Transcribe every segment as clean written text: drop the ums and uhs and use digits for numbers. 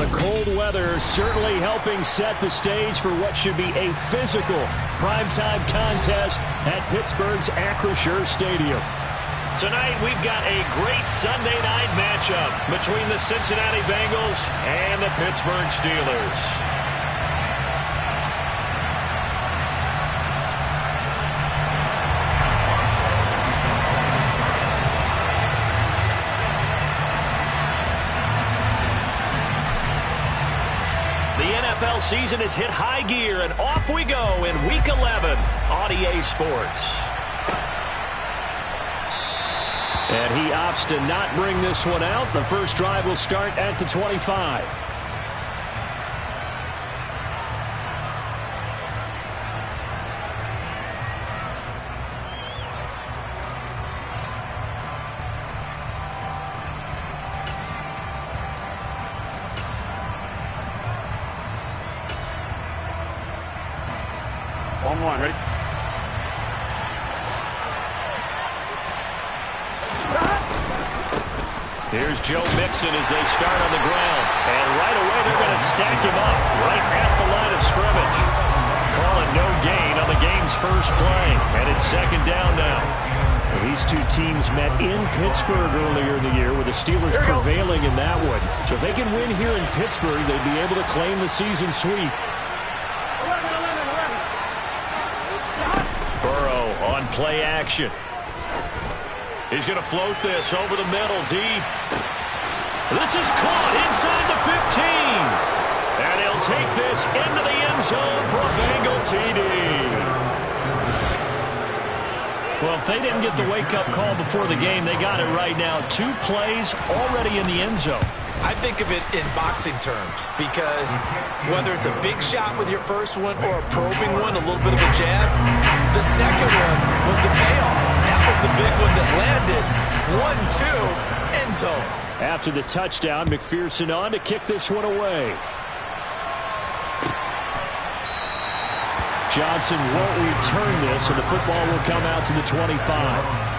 the cold weather certainly helping set the stage for what should be a physical primetime contest at Pittsburgh's Acrisure Stadium. Tonight, we've got a great Sunday night matchup between the Cincinnati Bengals and the Pittsburgh Steelers. The NFL season has hit high gear, and off we go in Week 11 on EA Sports. And he opts to not bring this one out. The first drive will start at the 25. One, ready? Here's Joe Mixon as they start on the ground. And right away they're going to stack him up right at the line of scrimmage. Call it no gain on the game's first play. And it's second down now. Well, these two teams met in Pittsburgh earlier in the year with the Steelers prevailing in that one. So if they can win here in Pittsburgh, they'd be able to claim the season sweep. On play action. He's going to float this over the middle deep. This is caught inside the 15. And he'll take this into the end zone for a Bengal TD. Well, if they didn't get the wake-up call before the game, they got it right now. 2 plays already in the end zone. I think of it in boxing terms because whether it's a big shot with your first one or a probing one, a little bit of a jab, the second one was the payoff. That was the big one that landed. 1-2, end zone. After the touchdown, McPherson on to kick this one away. Johnson won't return this, and the football will come out to the 25.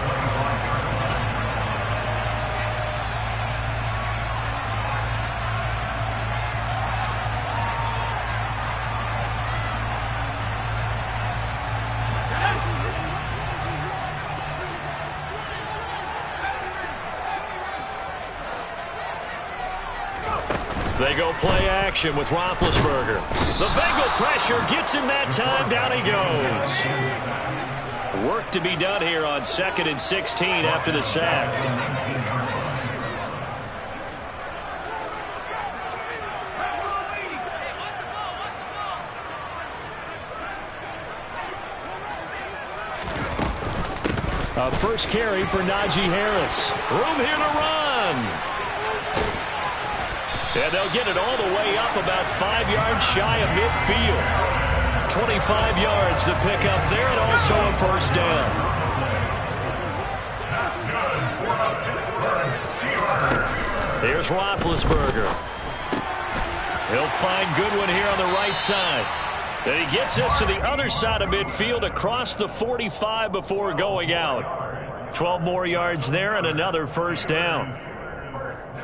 They go play action with Roethlisberger. The Bengal pressure gets him that time. Down he goes. Work to be done here on 2nd and 16 after the sack. A first carry for Najee Harris. Room here to run. And they'll get it all the way up about 5 yards shy of midfield. 25 yards to pick up there, and also a first down. Here's Roethlisberger. He'll find Goodwin here on the right side. Then he gets us to the other side of midfield across the 45 before going out. 12 more yards there and another first down.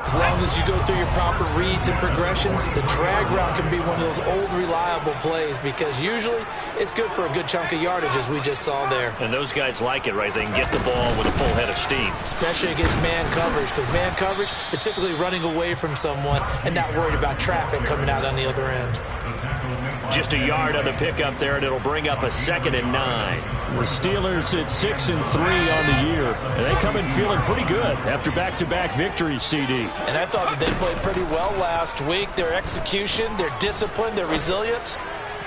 As long as you go through your proper reads and progressions, the drag route can be one of those old reliable plays because usually it's good for a good chunk of yardage as we just saw there. And those guys like it, right? They can get the ball with a full head of steam. Especially against man coverage, because man coverage, they're typically running away from someone and not worried about traffic coming out on the other end. Just a yard on the pickup there, and it'll bring up a 2nd and 9. The Steelers at 6 and 3 on the year, and they come in feeling pretty good after back-to-back victories, CD. And I thought that they played pretty well last week. Their execution, their discipline, their resilience,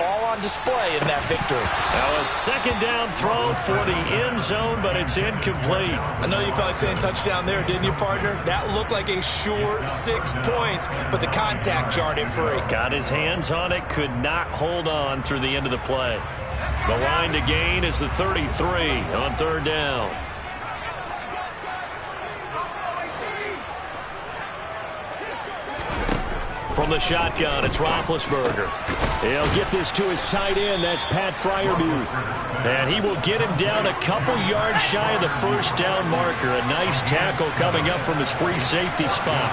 all on display in that victory. Now a 2nd down throw for the end zone, but it's incomplete. I know you felt like saying touchdown there, didn't you, partner? That looked like a sure 6 points, but the contact jarred it free. Got his hands on it, could not hold on through the end of the play. The line to gain is the 33 on 3rd down. From the shotgun, it's Roethlisberger. He'll get this to his tight end. That's Pat Freiermuth. And he will get him down a couple yards shy of the first down marker. A nice tackle coming up from his free safety spot.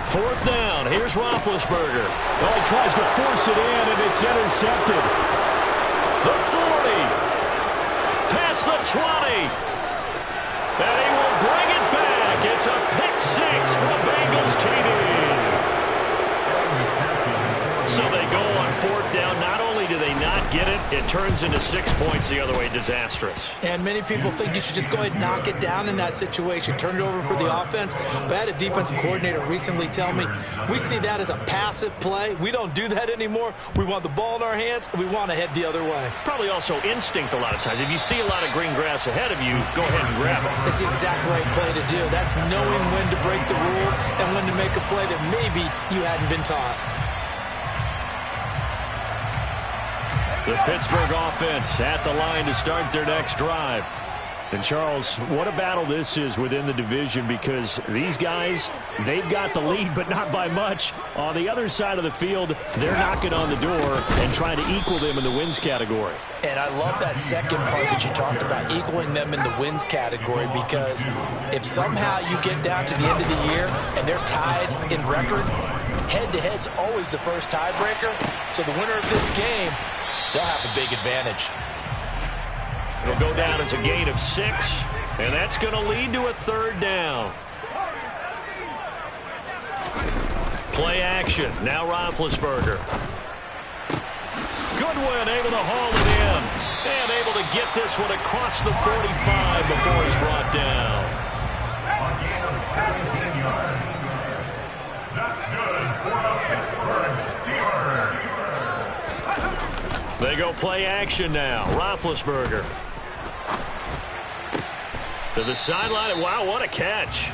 4th down. Here's Roethlisberger. Well, he tries to force it in, and it's intercepted. The 40. Past the 20. And he will bring it back. It's a pick 6 for the Bengals TD. So they go on 4th down. Not only do they not get it, it turns into 6 points the other way. Disastrous. And many people think you should just go ahead and knock it down in that situation. Turn it over for the offense. But I had a defensive coordinator recently tell me, we see that as a passive play. We don't do that anymore. We want the ball in our hands, and we want to head the other way. Probably also instinct a lot of times. If you see a lot of green grass ahead of you, go ahead and grab it. It's the exact right play to do. That's knowing when to break the rules and when to make a play that maybe you hadn't been taught. The Pittsburgh offense at the line to start their next drive. And, Charles, what a battle this is within the division, because these guys, they've got the lead, but not by much. On the other side of the field, they're knocking on the door and trying to equal them in the wins category. And I love that second part that you talked about, equaling them in the wins category, because if somehow you get down to the end of the year and they're tied in record, head-to-head's always the first tiebreaker. So the winner of this game, they'll have a big advantage. It'll go down as a gain of 6, and that's going to lead to a 3rd down. Play action. Now Roethlisberger. Goodwin able to haul it in, and able to get this one across the 45 before he's brought down. That's good for the Pittsburgh Steelers. They go play action now. Roethlisberger. To the sideline. Wow, what a catch.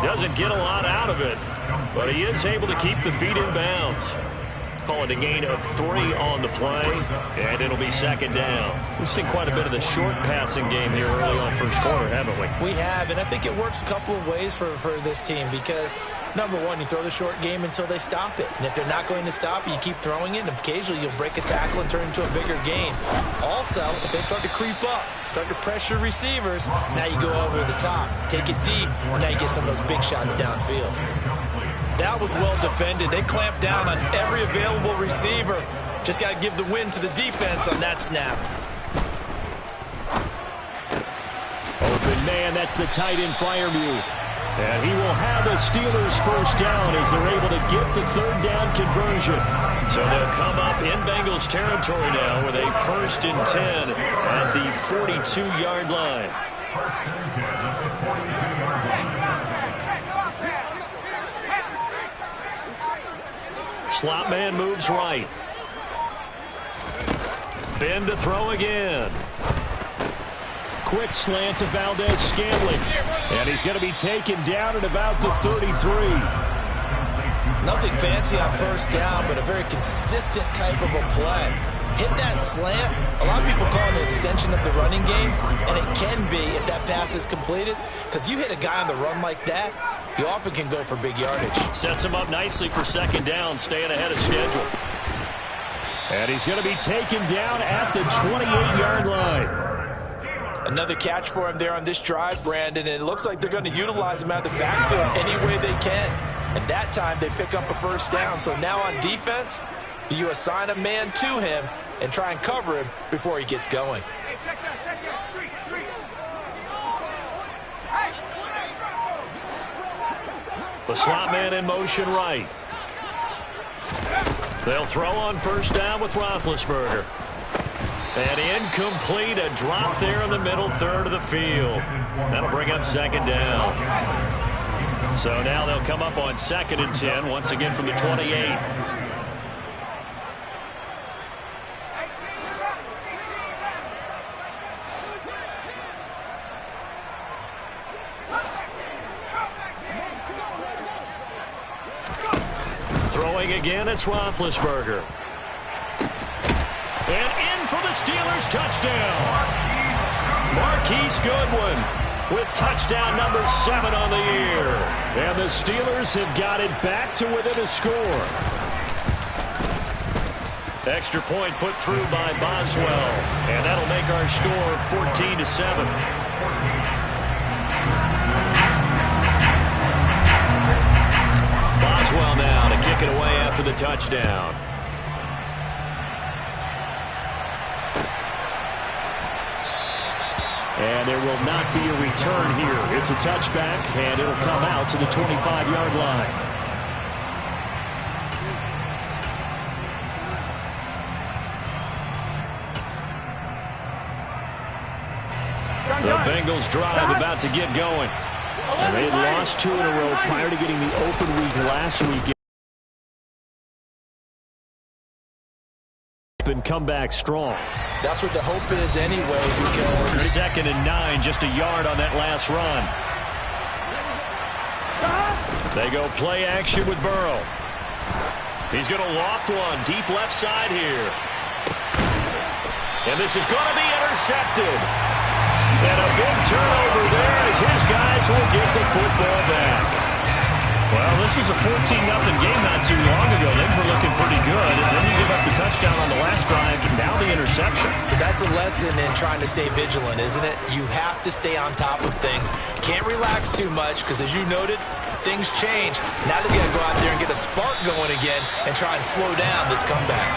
Doesn't get a lot out of it, but he is able to keep the feet in bounds. Call it a gain of 3 on the play, and it'll be 2nd down. We've seen quite a bit of the short passing game here early on first quarter, haven't we? We have, and I think it works a couple of ways for this team, because, number one, you throw the short game until they stop it. And if they're not going to stop it, you keep throwing it, and occasionally you'll break a tackle and turn it into a bigger gain. Also, if they start to creep up, start to pressure receivers, now you go over the top, take it deep, and now you get some of those big shots downfield. That was well defended. They clamped down on every available receiver. Just got to give the win to the defense on that snap. Open man, that's the tight end Freiermuth. And he will have the Steelers 1st down as they're able to get the 3rd down conversion. So they'll come up in Bengals territory now with a 1st and 10 at the 42-yard line. Slot man moves right. Ben to throw again. Quick slant to Valdez-Scantling. And he's going to be taken down at about the 33. Nothing fancy on 1st down, but a very consistent type of a play. Hit that slant. A lot of people call it an extension of the running game, and it can be if that pass is completed, because you hit a guy on the run like that, you often can go for big yardage. Sets him up nicely for 2nd down, staying ahead of schedule. And he's going to be taken down at the 28-yard line. Another catch for him there on this drive, Brandon, and it looks like they're going to utilize him out of the backfield any way they can. And that time they pick up a 1st down. So now on defense, do you assign a man to him and try and cover him before he gets going? The slot man in motion right. They'll throw on 1st down with Roethlisberger. And incomplete, a drop there in the middle 3rd of the field. That'll bring up 2nd down. So now they'll come up on 2nd and 10, once again from the 28. Throwing again, it's Roethlisberger. And in for the Steelers touchdown. Marquise Goodwin with touchdown number 7 on the year. And the Steelers have got it back to within a score. Extra point put through by Boswell. And that'll make our score 14-7. Boswell now to kick it away after the touchdown. And there will not be a return here. It's a touchback, and it'll come out to the 25-yard line. The Bengals drive about to get going. And they had lost 2 in a row prior to getting the open week last week. And come back strong. That's what the hope is anyway, because 2nd and 9, just a yard on that last run. They go play action with Burrow. He's going to loft one deep left side here. And this is going to be intercepted. And a big turnover there as his guys will get the football back. Well, this was a 14-0 game not too long ago. Things were looking pretty good. And then you give up the touchdown on the last drive, and now the interception. So that's a lesson in trying to stay vigilant, isn't it? You have to stay on top of things. Can't relax too much because, as you noted, things change. Now they've got to go out there and get a spark going again and try and slow down this comeback.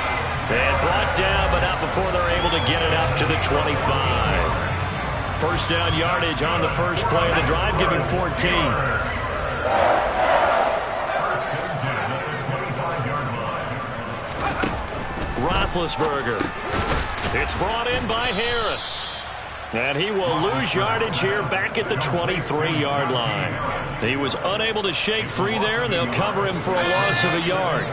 And brought down, but not before they're able to get it up to the 25. First down yardage on the first play of the drive, given 14. Roethlisberger. It's brought in by Harris. And he will lose yardage here back at the 23-yard line. He was unable to shake free there, and they'll cover him for a loss of a yard.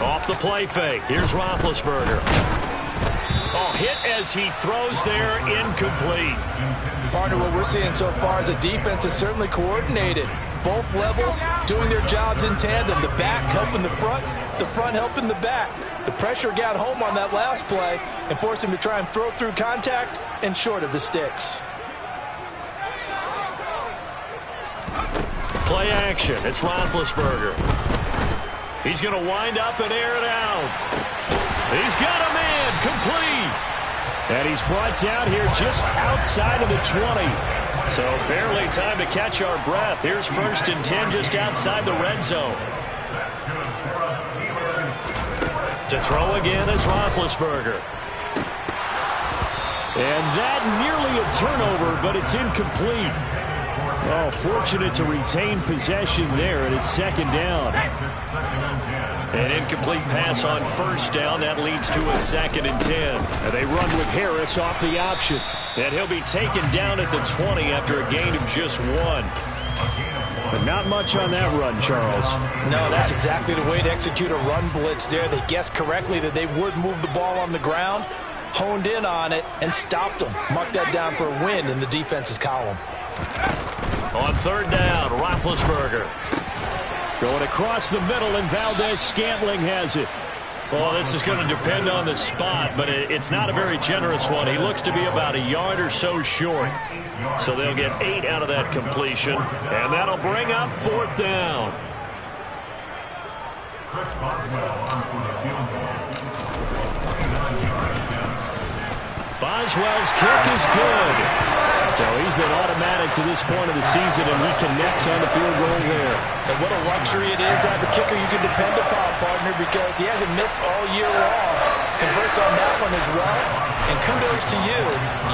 Off the play fake. Here's Roethlisberger. Oh, hit as he throws there, incomplete. Partner, what we're seeing so far is a defense is certainly coordinated. Both levels doing their jobs in tandem. The back helping the front helping the back. The pressure got home on that last play and forced him to try and throw through contact and short of the sticks. Play action. It's Roethlisberger. He's going to wind up and air it out. He's got a man, complete. And he's brought down here just outside of the 20. So barely time to catch our breath. Here's 1st and 10 just outside the red zone. To throw again is Roethlisberger. And that nearly a turnover, but it's incomplete. Oh, fortunate to retain possession there, and it's 2nd down. An incomplete pass on 1st down. That leads to a 2nd and 10. And they run with Harris off the option. And he'll be taken down at the 20 after a gain of just 1. But not much on that run, Charles. No, that's exactly the way to execute a run blitz there. They guessed correctly that they would move the ball on the ground, honed in on it, and stopped them. Marked that down for a win in the defense's column. On 3rd down, Roethlisberger. Going across the middle, and Valdez-Scantling has it. Well, this is going to depend on the spot, but it's not a very generous one. He looks to be about a yard or so short. So they'll get 8 out of that completion, and that'll bring up 4th down. Boswell's kick is good. So he's been automatic to this point of the season, and he connects on the field goal there. And what a luxury it is to have a kicker you can depend upon, partner, because he hasn't missed all year long. Converts on that one as well. And kudos to you.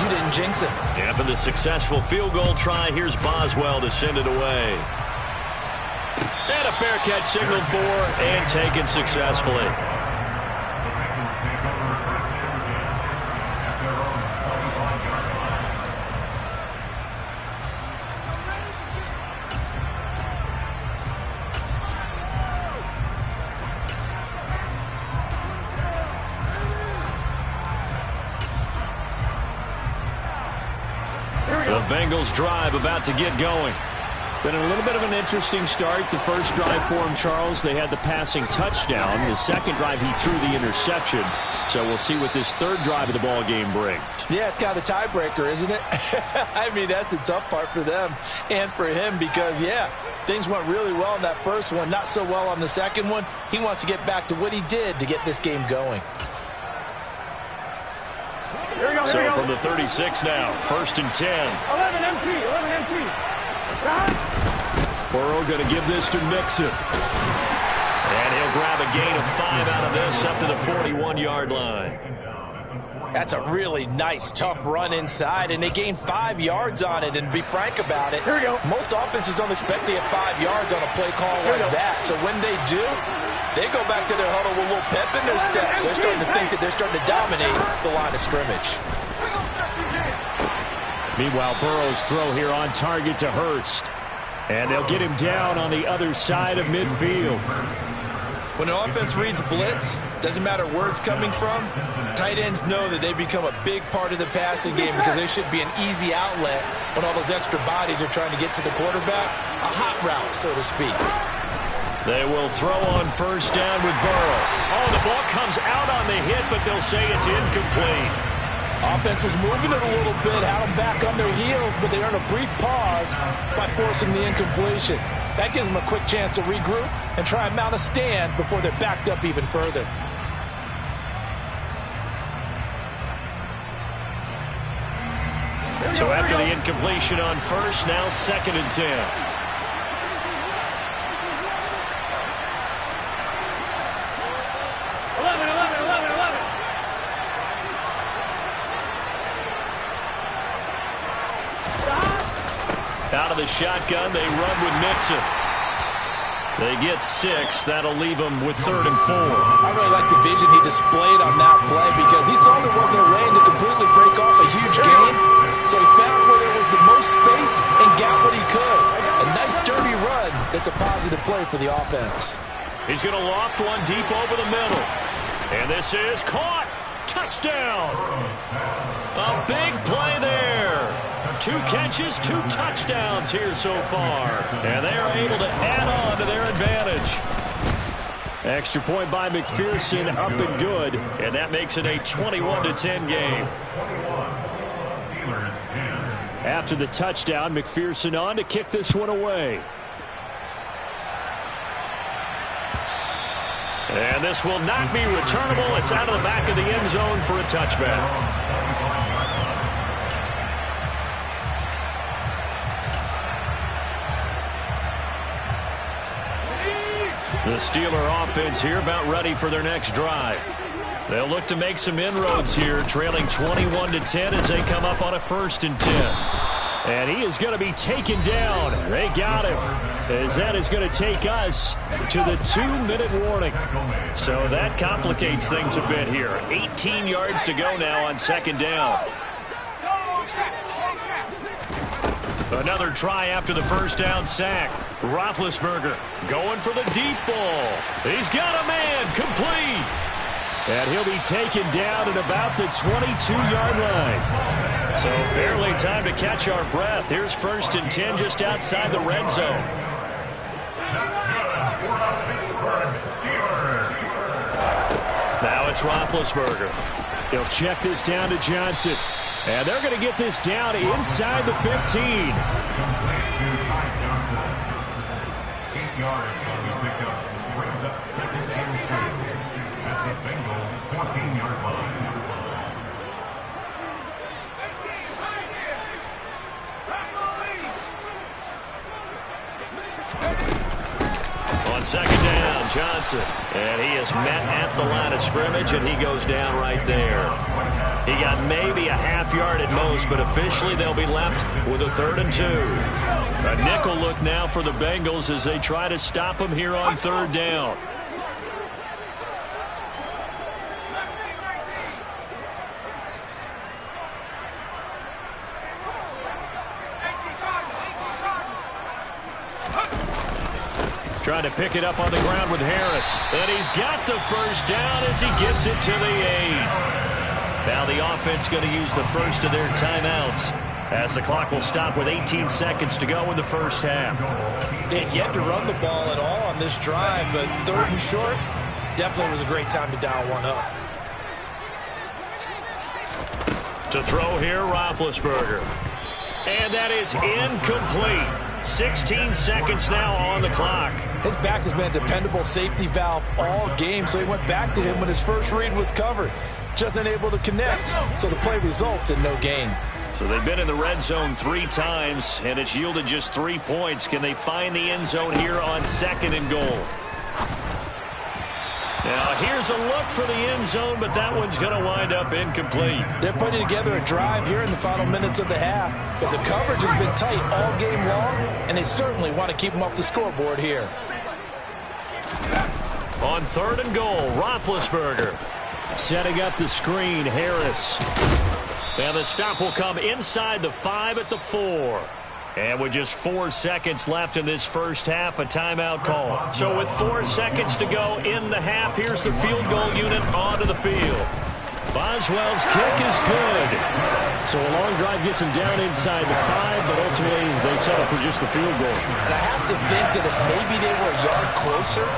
You didn't jinx it. And for the successful field goal try, here's Boswell to send it away. And a fair catch signaled for and taken successfully. The Bengals drive about to get going. Been a little bit of an interesting start. The first drive for him, Charles, they had the passing touchdown. The second drive, he threw the interception. So we'll see what this third drive of the ball game brings. Yeah, it's kind of the tiebreaker, isn't it? I mean, that's the tough part for them and for him because, yeah, things went really well in that first one, not so well on the second one. He wants to get back to what he did to get this game going. So from the 36 now, 1st and 10. 11 MT, 11 MT. Burrow going to give this to Mixon. And he'll grab a gain of 5 out of this up to the 41-yard line. That's a really nice, tough run inside, and they gained 5 yards on it. And to be frank about it, most offenses don't expect to get 5 yards on a play call like that. So when they do, they go back to their huddle with a little pep in their steps. They're starting to think that they're starting to dominate the line of scrimmage. Meanwhile, Burrow's throw here on target to Hurst. And they'll get him down on the other side of midfield. When an offense reads blitz, doesn't matter where it's coming from, tight ends know that they become a big part of the passing game because they should be an easy outlet when all those extra bodies are trying to get to the quarterback. A hot route, so to speak. They will throw on 1st down with Burrow. Oh, the ball comes out on the hit, but they'll say it's incomplete. Offense was moving it a little bit, had them back on their heels, but they earned a brief pause by forcing the incompletion. That gives them a quick chance to regroup and try and mount a stand before they're backed up even further. So after the incompletion on 1st, now 2nd and 10. Out of the shotgun, they run with Mixon. They get 6. That'll leave them with 3rd and 4. I really like the vision he displayed on that play because he saw there wasn't a lane to completely break off a huge gain. So he found where there was the most space and got what he could. A nice, dirty run that's a positive play for the offense. He's going to loft one deep over the middle. And this is caught. Touchdown. A big play there. 2 catches, 2 touchdowns here so far. And they are able to add on to their advantage. Extra point by McPherson, up and good. And that makes it a 21-10 game. After the touchdown, McPherson on to kick this one away. And this will not be returnable. It's out of the back of the end zone for a touchback. The Steeler offense here about ready for their next drive. They'll look to make some inroads here, trailing 21-10 as they come up on a 1st and 10. And he is going to be taken down. They got him. As that is going to take us to the 2-minute warning. So that complicates things a bit here. 18 yards to go now on 2nd down. Another try after the 1st down sack. Roethlisberger going for the deep ball. He's got a man complete. And he'll be taken down at about the 22-yard line. So barely time to catch our breath. Here's 1st and 10 just outside the red zone. Now it's Roethlisberger. He'll check this down to Johnson. And they're going to get this down inside the 15. 8 yards on the pickup. Brings up 2nd and 2 at the Bengals 14-yard line. On 2nd down, Johnson. And he is met at the line of scrimmage, and he goes down right there. He got maybe a half yard at most, but officially they'll be left with a 3rd and 2. A nickel look now for the Bengals as they try to stop him here on 3rd down. Trying to pick it up on the ground with Harris. And he's got the 1st down as he gets it to the 8. Now the offense going to use the first of their timeouts. as the clock will stop with 18 seconds to go in the first half. They had yet to run the ball at all on this drive, but third and short definitely was a great time to dial one up. To throw here, Roethlisberger. And that is incomplete. 16 seconds now on the clock. His back has been a dependable safety valve all game, so he went back to him when his first read was covered. Just unable to connect, so the play results in no gain. So they've been in the red zone 3 times, and it's yielded just 3 points. Can they find the end zone here on 2nd and goal? Now, here's a look for the end zone, but that one's going to wind up incomplete. They're putting together a drive here in the final minutes of the half, but the coverage has been tight all game long, and they certainly want to keep them off the scoreboard here. On 3rd and goal, Roethlisberger. Setting up the screen, Harris. And the stop will come inside the 5 at the 4. And with just 4 seconds left in this first half, a timeout call. So with 4 seconds to go in the half, here's the field goal unit onto the field. Boswell's kick is good. So a long drive gets him down inside the 5, but ultimately they settle for just the field goal. And I have to think that if maybe they were a yard closer,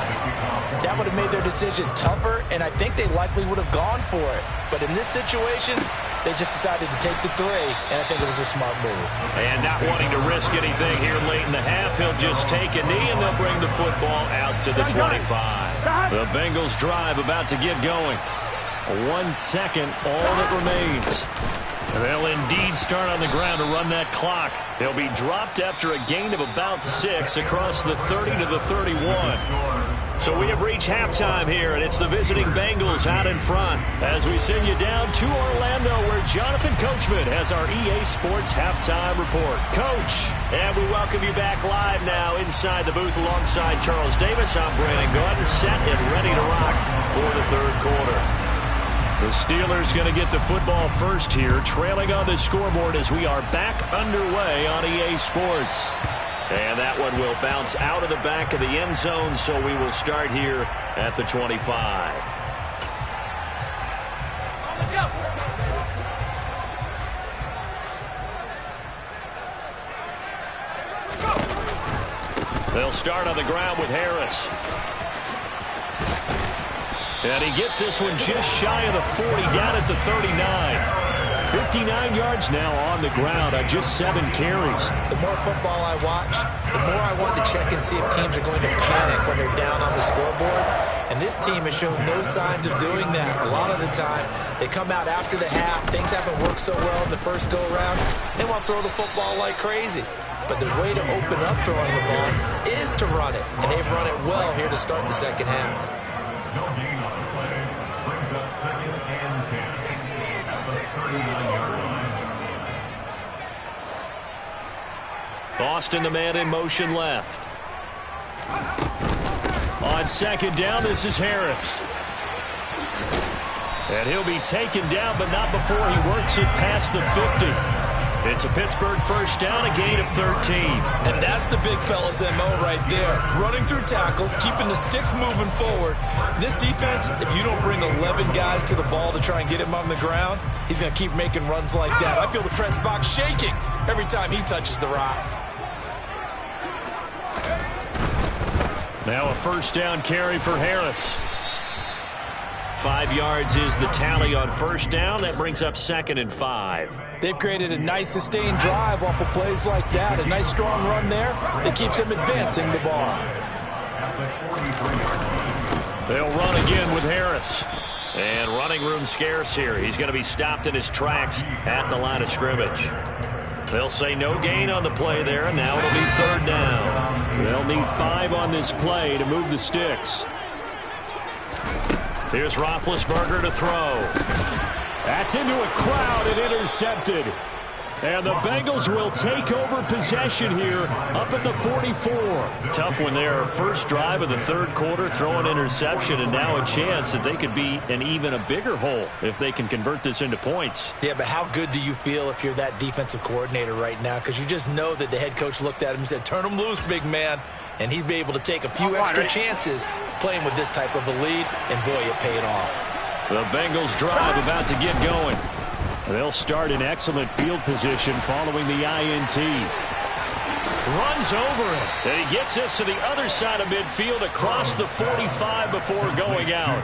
that would have made their decision tougher, and I think they likely would have gone for it. But in this situation, they just decided to take the 3, and I think it was a smart move. And not wanting to risk anything here late in the half, he'll just take a knee, and they'll bring the football out to the 25. The Bengals drive about to get going. 1 second, all that remains. They'll indeed start on the ground to run that clock. They'll be dropped after a gain of about 6 across the 30 to the 31. So we have reached halftime here, and it's the visiting Bengals out in front as we send you down to Orlando, where Jonathan Coachman has our EA Sports halftime report. Coach, and we welcome you back live now inside the booth alongside Charles Davis. I'm Brandon Gordon, set and ready to rock for the 3rd quarter. The Steelers going to get the football first here, trailing on the scoreboard as we are back underway on EA Sports. And that one will bounce out of the back of the end zone, so we will start here at the 25. They'll start on the ground with Harris. And he gets this one just shy of the 40, down at the 39. 59 yards now on the ground on just 7 carries. The more football I watch, the more I want to check and see if teams are going to panic when they're down on the scoreboard. And this team has shown no signs of doing that. A lot of the time, they come out after the half. Things haven't worked so well in the first go-around. They want to throw the football like crazy. But the way to open up throwing the ball is to run it. And they've run it well here to start the second half. No gain on the play. Brings up 2nd and 10 at the 39-yard line. Boston, the man in motion left. On 2nd down, this is Harris. And he'll be taken down, but not before he works it past the 50. It's a Pittsburgh first down, a gain of 13. And that's the big fella's MO right there. Running through tackles, keeping the sticks moving forward. This defense, if you don't bring 11 guys to the ball to try and get him on the ground, he's going to keep making runs like that. I feel the press box shaking every time he touches the rock. Now a first down carry for Harris. 5 yards is the tally on first down. That brings up 2nd and 5. They've created a nice sustained drive off of plays like that. A nice strong run there that keeps them advancing the ball. They'll run again with Harris. And running room scarce here. He's going to be stopped in his tracks at the line of scrimmage. They'll say no gain on the play there, and now it'll be 3rd down. They'll need 5 on this play to move the sticks. Here's Roethlisberger to throw. That's into a crowd and intercepted. And the Bengals will take over possession here up at the 44. Tough one there. First drive of the 3rd quarter, throw an interception, and now a chance that they could be in even a bigger hole if they can convert this into points. Yeah, but how good do you feel if you're that defensive coordinator right now? Because you just know that the head coach looked at him and said, turn him loose, big man. And he'd be able to take a few extra chances playing with this type of a lead, and boy, it paid off. The Bengals drive about to get going. They'll start in excellent field position following the INT. Runs over it. And he gets us to the other side of midfield across the 45 before going out.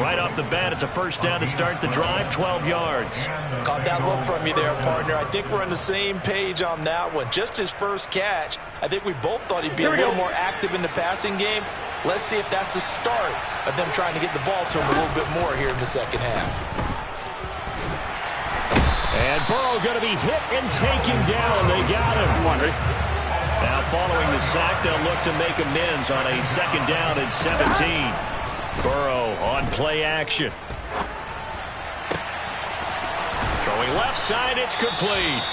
Right off the bat, it's a first down to start the drive, 12 yards. Caught that look from you there, partner. I think we're on the same page on that one. Just his first catch. I think we both thought he'd be a little more active in the passing game. Let's see if that's the start of them trying to get the ball to him a little bit more here in the second half. And Burrow going to be hit and taken down. They got him. Now following the sack, they'll look to make amends on a second down and 17. Burrow on play action. Throwing left side, it's complete.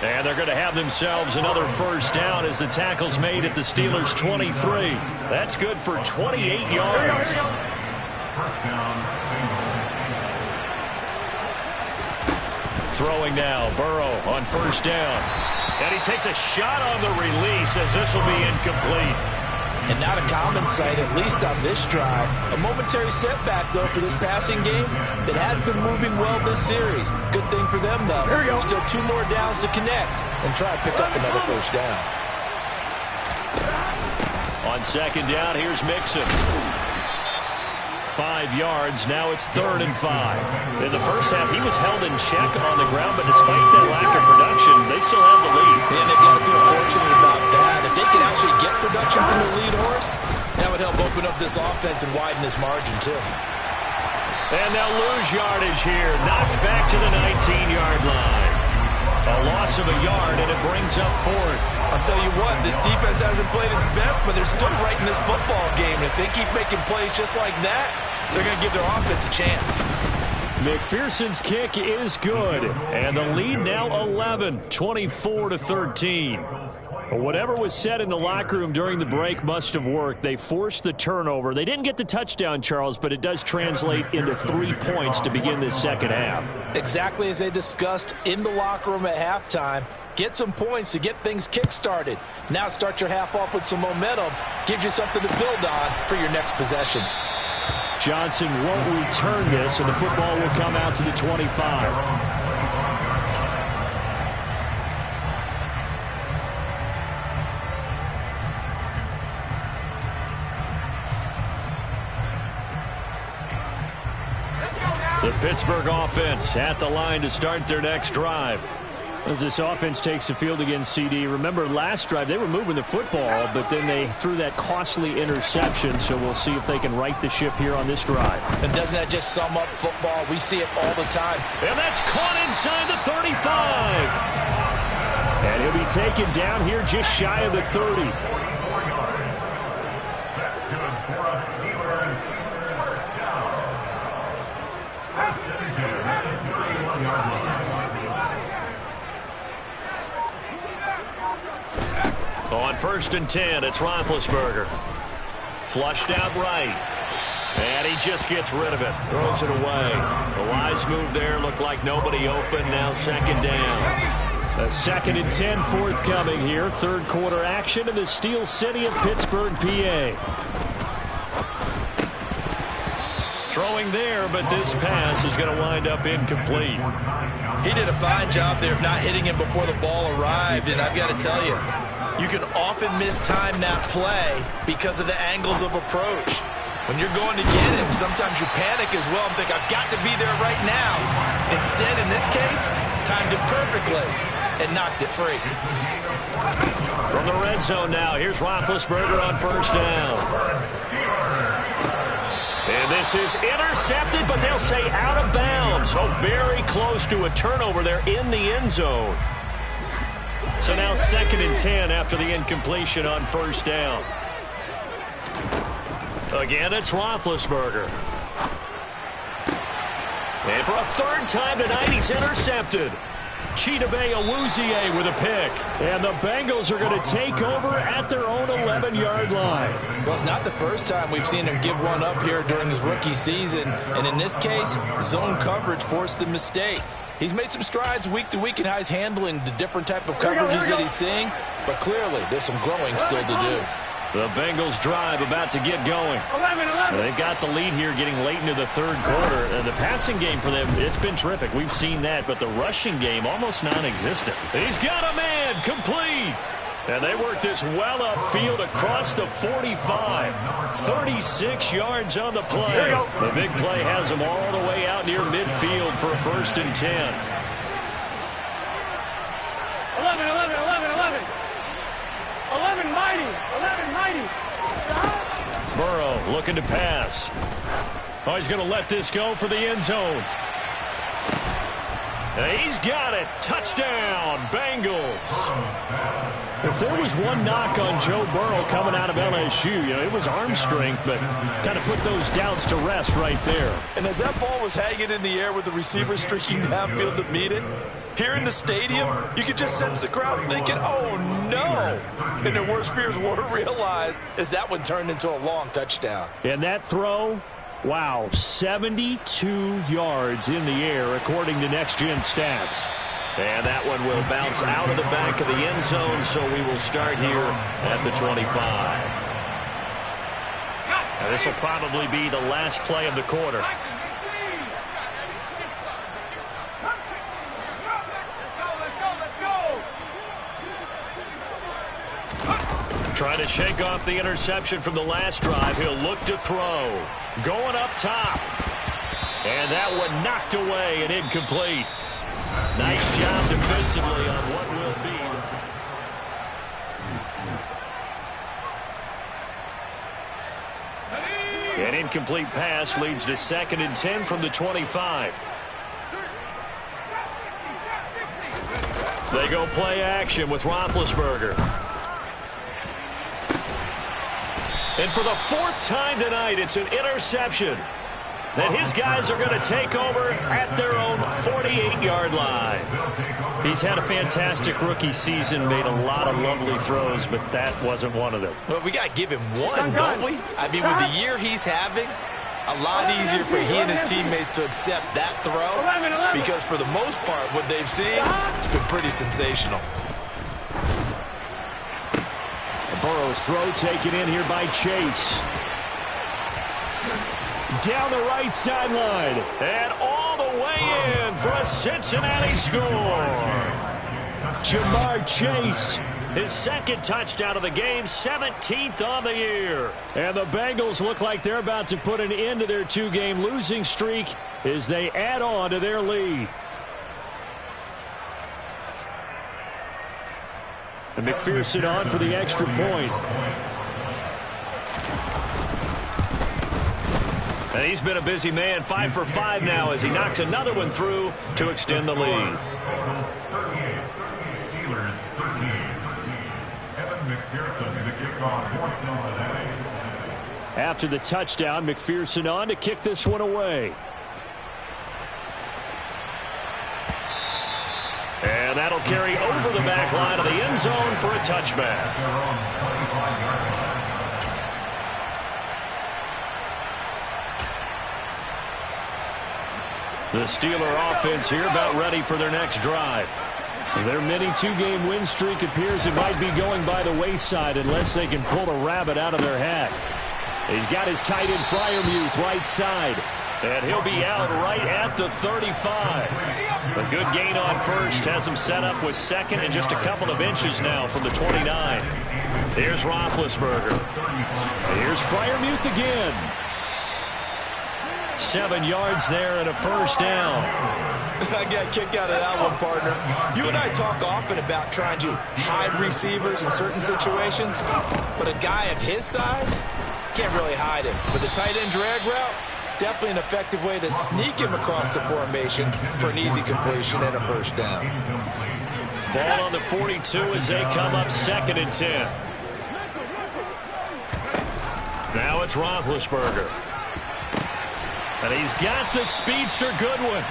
And they're going to have themselves another first down as the tackle's made at the Steelers' 23. That's good for 28 yards. First down. Throwing now, Burrow on first down. And he takes a shot on the release as this will be incomplete. And not a common sight, at least on this drive. A momentary setback, though, for this passing game that has been moving well this series. Good thing for them, though. Still 2 more downs to connect and try to pick up another first down. On second down, here's Mixon. 5 yards. Now it's 3rd and 5. In the first half, he was held in check on the ground, but despite that lack of production, they still have the lead. And they've got to feel fortunate about that. If they can actually get production from the lead horse, that would help open up this offense and widen this margin, too. And they'll lose yardage here. Knocked back to the 19-yard line. A loss of a yard, and it brings up 4th. I'll tell you what, this defense hasn't played its best, but they're still right in this football game. And if they keep making plays just like that, they're going to give their offense a chance. McPherson's kick is good, and the lead now 11, 24-13. Whatever was said in the locker room during the break must have worked. They forced the turnover. They didn't get the touchdown, Charles, but it does translate into 3 points to begin this second half. Exactly as they discussed in the locker room at halftime. Get some points to get things kick-started. Now start your half off with some momentum. Gives you something to build on for your next possession. Johnson won't return this, and the football will come out to the 25. The Pittsburgh offense at the line to start their next drive. As this offense takes the field against CD, remember last drive they were moving the football, but then they threw that costly interception, so we'll see if they can right the ship here on this drive. And doesn't that just sum up football? We see it all the time. And that's caught inside the 35. And he'll be taken down here just shy of the 30. On 1st and 10, it's Roethlisberger. Flushed out right. And he just gets rid of it. Throws it away. The wise move there. Looked like nobody open. Now second down. A 2nd and 10 forthcoming here. 3rd quarter action in the Steel City of Pittsburgh, PA. Throwing there, but this pass is going to wind up incomplete. He did a fine job there of not hitting him before the ball arrived, and I've got to tell you, you can often mistime that play because of the angles of approach. When you're going to get him, sometimes you panic as well and think, I've got to be there right now. Instead, in this case, timed it perfectly and knocked it free. From the red zone now, here's Roethlisberger on 1st down. And this is intercepted, but they'll say out of bounds. Oh, very close to a turnover there in the end zone. So now 2nd and 10 after the incompletion on 1st down. Again, it's Roethlisberger. And for a 3rd time tonight, he's intercepted. Chidobe Awuzie with a pick. And the Bengals are going to take over at their own 11-yard line. Well, it's not the first time we've seen him give one up here during his rookie season. And in this case, zone coverage forced the mistake. He's made some strides week to week in how he's handling the different type of coverages that he's seeing. But clearly, there's some growing still to do. The Bengals drive about to get going. 11. They've got the lead here getting late into the third quarter. The passing game for them, it's been terrific. We've seen that, but the rushing game almost non-existent. He's got a man complete. And they work this well upfield across the 45. 36 yards on the play. The big play has them all the way out near midfield for a 1st and 10. 11. 11 mighty. Burrow looking to pass. Oh, he's going to let this go for the end zone. And he's got it. Touchdown, Bengals. If there was one knock on Joe Burrow coming out of LSU, it was arm strength, but kind of put those doubts to rest right there. And as that ball was hanging in the air with the receiver streaking downfield to meet it, here in the stadium, you could just sense the crowd thinking, oh, no. And their worst fears were realized as that one turned into a long touchdown. And that throw, wow, 72 yards in the air, according to Next Gen Stats. And that one will bounce out of the back of the end zone, so we will start here at the 25. Now, this will probably be the last play of the quarter. Trying to shake off the interception from the last drive. He'll look to throw. Going up top. And that one knocked away and incomplete. Nice job defensively on what will be. An incomplete pass leads to 2nd and 10 from the 25. They go play action with Roethlisberger. And for the 4th time tonight, it's an interception that his guys are going to take over at their own 48-yard line. He's had a fantastic rookie season, made a lot of lovely throws, but that wasn't one of them. Well, we got to give him one, don't we? I mean, with the year he's having, a lot easier for he and his teammates to accept that throw because for the most part, what they've seen, it's been pretty sensational. Burrow's throw taken in here by Chase. Down the right sideline. And all the way in for a Cincinnati score. Jamar Chase. His 2nd touchdown of the game, 17th on the year. And the Bengals look like they're about to put an end to their 2-game losing streak as they add on to their lead. And McPherson on for the extra point. And he's been a busy man, 5 for 5 now as he knocks another one through to extend the lead. Steelers 13. Evan McPherson to kick off for Cincinnati. After the touchdown, McPherson on to kick this one away. And that'll carry over the back line of the end zone for a touchback. The Steeler offense here about ready for their next drive. Their mini 2-game win streak appears it might be going by the wayside unless they can pull a rabbit out of their hat. He's got his tight end Freiermuth right side. And he'll be out right at the 35. A good gain on first has him set up with 2nd and just a couple of inches now from the 29. Here's Roethlisberger. Here's Freiermuth again. 7 yards there and a 1st down. I got a kick out of that one, partner. You and I talk often about trying to hide receivers in certain situations, but a guy of his size can't really hide him. But the tight end drag route, definitely an effective way to sneak him across the formation for an easy completion and a 1st down. Ball on the 42 as they come up 2nd and 10. Now it's Roethlisberger. And he's got the speedster Goodwin.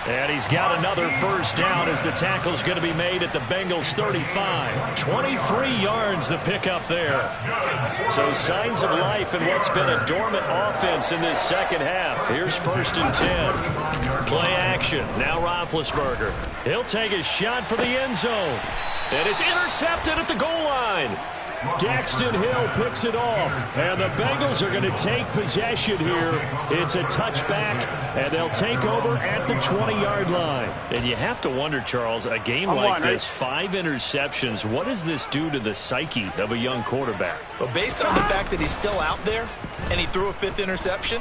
And he's got another 1st down as the tackle's going to be made at the Bengals 35. 23 yards the pickup there. So signs of life in what's been a dormant offense in this 2nd half. Here's 1st and 10. Play action. Now Roethlisberger. He'll take a shot for the end zone. And it's intercepted at the goal line. Daxton Hill picks it off, and the Bengals are going to take possession here. It's a touchback, and they'll take over at the 20-yard line. And you have to wonder, Charles, a game like this, 5 interceptions, what does this do to the psyche of a young quarterback? Well, based on the fact that he's still out there and he threw a 5th interception,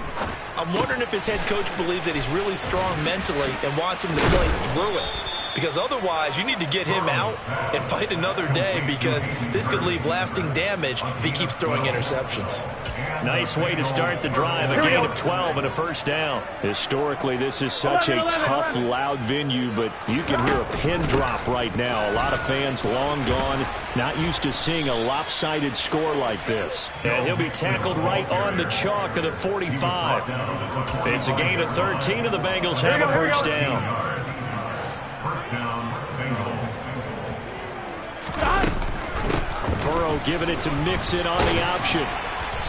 I'm wondering if his head coach believes that he's really strong mentally and wants him to play through it. Because otherwise, you need to get him out and fight another day, because this could leave lasting damage if he keeps throwing interceptions. Nice way to start the drive. A gain of 12 and a first down. Historically, this is such a tough, loud venue, but you can hear a pin drop right now. A lot of fans long gone, not used to seeing a lopsided score like this. And he'll be tackled right on the chalk of the 45. It's a gain of 13, and the Bengals have a first down. Burrow giving it to Mixon on the option.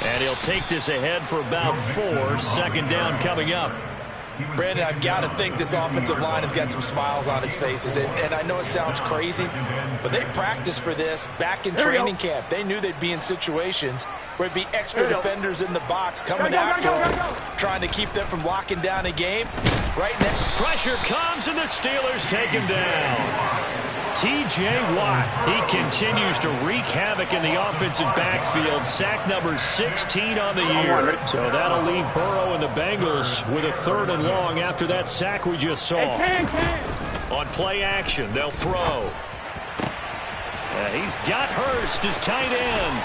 And he'll take this ahead for about 4. Second down coming up. Brandon, I've got to think this offensive line has got some smiles on its faces. And I know it sounds crazy, but they practiced for this back in training camp. They knew they'd be in situations where it'd be extra defenders in the box coming after them, trying to keep them from locking down a game. Right now, pressure comes, and the Steelers take him down. T.J. Watt, he continues to wreak havoc in the offensive backfield. Sack number 16 on the year. So that'll leave Burrow and the Bengals with a 3rd and long after that sack we just saw. On play action, they'll throw. He's got Hurst as tight end.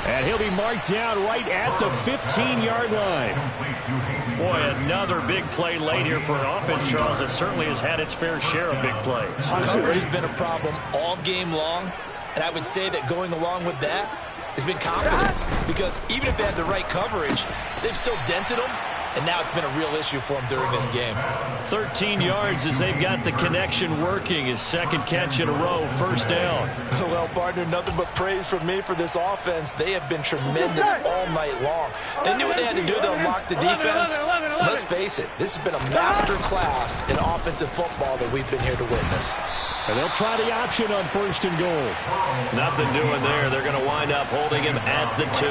And he'll be marked down right at the 15-yard line. Boy, another big play late here for an offense, Charles, that certainly has had its fair share of big plays. Coverage has been a problem all game long, and I would say that going along with that has been confidence. Because even if they had the right coverage, they've still dented them, and now it's been a real issue for them during this game. 13 yards as they've got the connection working. His second catch in a row, first down. Well, partner, nothing but praise from me for this offense. They have been tremendous all night long. They knew what they had to do to unlock the defense. Let's face it, this has been a master class in offensive football that we've been here to witness. And they'll try the option on 1st and goal. Nothing doing there. They're going to wind up holding him at the 2.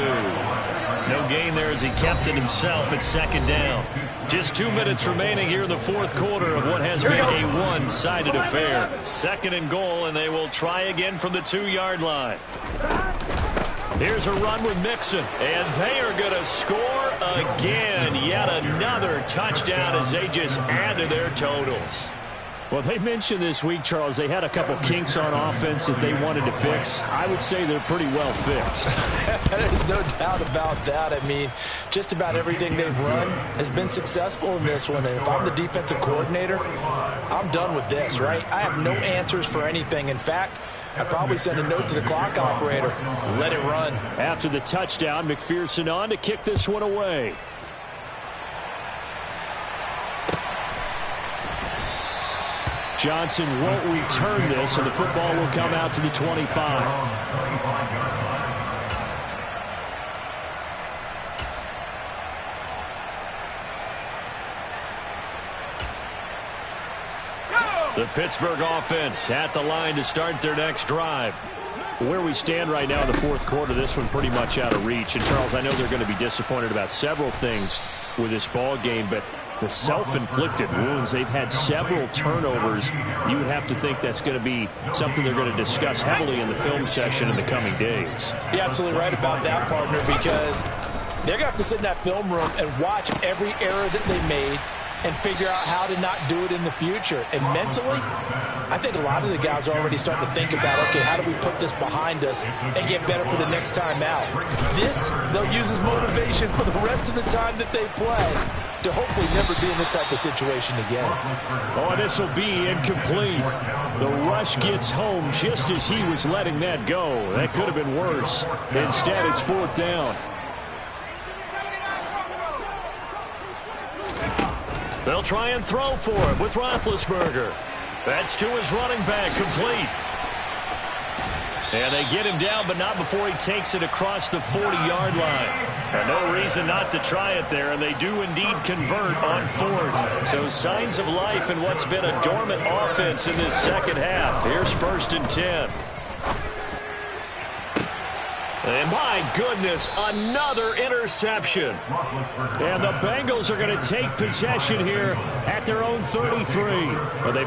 No gain there as he kept it himself at second down. Just 2 minutes remaining here in the 4th quarter of what has been a one-sided affair. 2nd and goal, and they will try again from the 2-yard line. Here's a run with Mixon, and they are going to score again. Yet another touchdown as they just add to their totals. Well, they mentioned this week, Charles, they had a couple kinks on offense that they wanted to fix. I would say they're pretty well fixed. There's no doubt about that. I mean, just about everything they've run has been successful in this one. And if I'm the defensive coordinator, I'm done with this, right? I have no answers for anything. In fact, I'd probably send a note to the clock operator. Let it run. After the touchdown, McPherson on to kick this one away. Johnson won't return this, and the football will come out to the 25. The Pittsburgh offense at the line to start their next drive. Where we stand right now in the 4th quarter, this one pretty much out of reach. And, Charles, I know they're going to be disappointed about several things with this ball game, but the self-inflicted wounds, they've had several turnovers. You would have to think that's going to be something they're going to discuss heavily in the film session in the coming days. You're absolutely right about that, partner, because they're going to have to sit in that film room and watch every error that they made and figure out how to not do it in the future. And mentally, I think a lot of the guys are already starting to think about, okay, how do we put this behind us and get better for the next time out? This, they'll use as motivation for the rest of the time that they play to hopefully never be in this type of situation again. Oh, this will be incomplete. The rush gets home just as he was letting that go. That could have been worse. Instead, it's 4th down. They'll try and throw for it with Roethlisberger. That's to his running back, complete. And they get him down, but not before he takes it across the 40-yard line. And no reason not to try it there, and they do indeed convert on 4th. So signs of life in what's been a dormant offense in this second half. Here's 1st and 10. And my goodness, another interception. And the Bengals are going to take possession here at their own 33. Well, they've